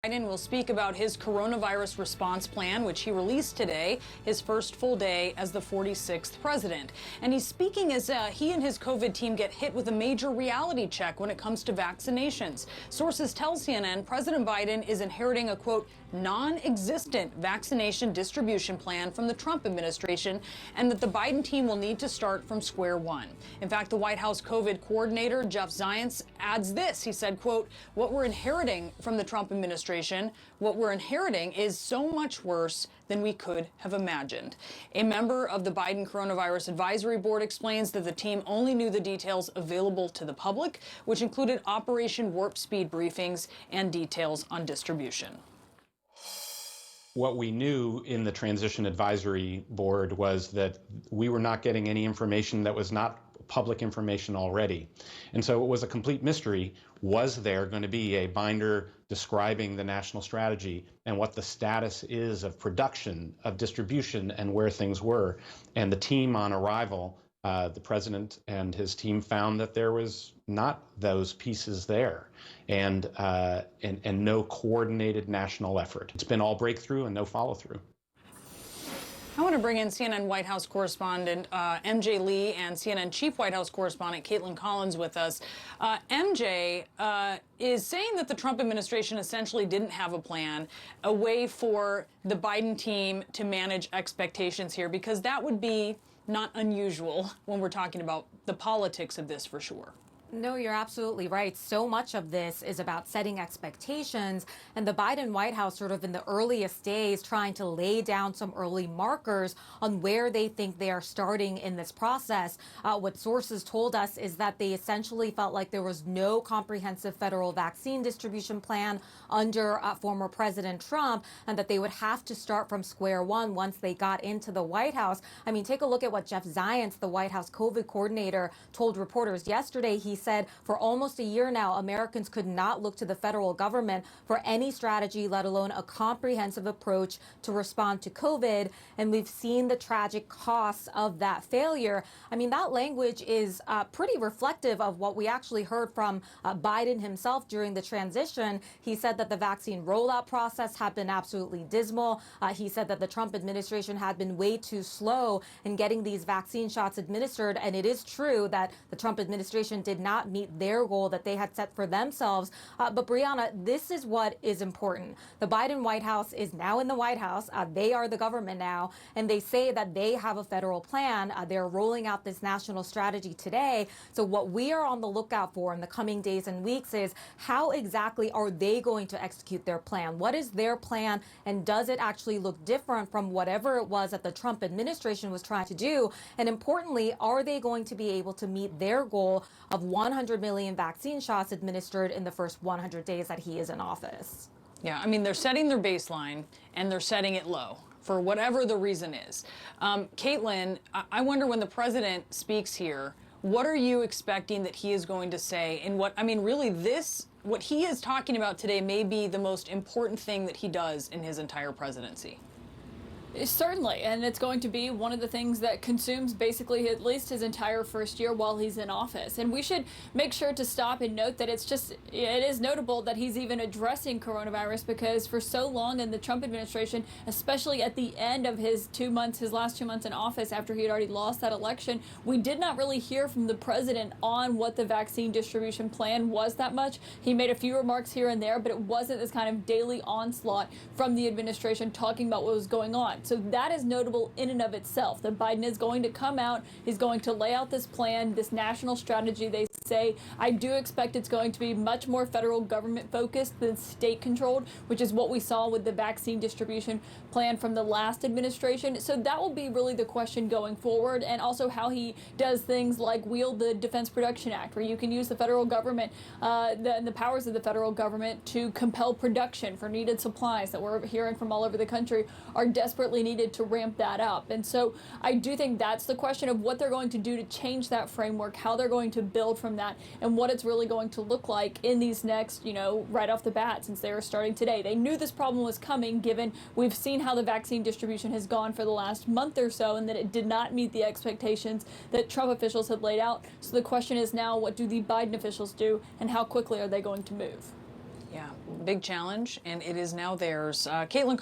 Biden will speak about his coronavirus response plan, which he released today, his first full day as the 46th president. And he's speaking as he and his COVID team get hit with a major reality check when it comes to vaccinations. Sources tell CNN President Biden is inheriting a, quote, non-existent vaccination distribution plan from the Trump administration, and that the Biden team will need to start from square one. In fact, the White House COVID coordinator, Jeff Zients, adds this. He said, quote, what we're inheriting from the Trump administration, what we're inheriting is so much worse than we could have imagined. A member of the Biden Coronavirus Advisory Board explains that the team only knew the details available to the public, which included Operation Warp Speed briefings and details on distribution. What we knew in the Transition Advisory Board was that we were not getting any information that was not public information already. And so it was a complete mystery. Was there going to be a binder describing the national strategy and what the status is of production, of distribution, and where things were? And the team on arrival, the president and his team found that there was not those pieces there, and no coordinated national effort. It's been all breakthrough and no follow-through. I want to bring in CNN White House correspondent MJ Lee and CNN Chief White House correspondent Caitlin Collins with us. MJ is saying that the Trump administration essentially didn't have a plan, a way for the Biden team to manage expectations here, because that would be not unusual when we're talking about the politics of this, for sure. No, you're absolutely right. So much of this is about setting expectations, and the Biden White House sort of in the earliest days trying to lay down some early markers on where they think they are starting in this process. What sources told us is that they essentially felt like there was no comprehensive federal vaccine distribution plan under former President Trump, and that they would have to start from square one once they got into the White House. I mean, take a look at what Jeff Zients, the White House COVID coordinator, told reporters yesterday. He said for almost a year now, Americans could not look to the federal government for any strategy, let alone a comprehensive approach to respond to COVID. And we've seen the tragic costs of that failure. I mean, that language is pretty reflective of what we actually heard from Biden himself during the transition. He said that the vaccine rollout process had been absolutely dismal. He said that the Trump administration had been way too slow in getting these vaccine shots administered. And it is true that the Trump administration did not meet their goal that they had set for themselves. But Brianna, this is what is important. The Biden White House is now in the White House. They are the government now, and they say that they have a federal plan. They're rolling out this national strategy today. So what we are on the lookout for in the coming days and weeks is how exactly are they going to execute their plan? What is their plan, and does it actually look different from whatever it was that the Trump administration was trying to do? And importantly, are they going to be able to meet their goal of 100 million vaccine shots administered in the first 100 days that he is in office? Yeah, I mean, they're setting their baseline and they're setting it low for whatever the reason is. Caitlin, I wonder, when the president speaks here, what are you expecting that he is going to say? And what, I mean, really, what he is talking about today may be the most important thing that he does in his entire presidency. Certainly, and it's going to be one of the things that consumes basically at least his entire first year while he's in office. And we should make sure to stop and note that it is notable that he's even addressing coronavirus, because for so long in the Trump administration, especially at the end of his last 2 months in office after he had already lost that election, we did not really hear from the president on what the vaccine distribution plan was that much. He made a few remarks here and there, but it wasn't this kind of daily onslaught from the administration talking about what was going on. So that is notable in and of itself, that Biden is going to come out, he's going to lay out this plan, this national strategy, they say. I do expect it's going to be much more federal government focused than state controlled, which is what we saw with the vaccine distribution plan from the last administration. So that will be really the question going forward, and also how he does things like wield the Defense Production Act, where you can use the federal government, the powers of the federal government to compel production for needed supplies that we're hearing from all over the country are desperately needed to ramp that up. And so I do think that's the question of what they're going to do to change that framework, how they're going to build from that, and what it's really going to look like in these next, right off the bat, since they are starting today. They knew this problem was coming, given we've seen how the vaccine distribution has gone for the last month or so, and that it did not meet the expectations that Trump officials had laid out. So the question is now, what do the Biden officials do, and how quickly are they going to move? Yeah, big challenge, and it is now theirs. Caitlin.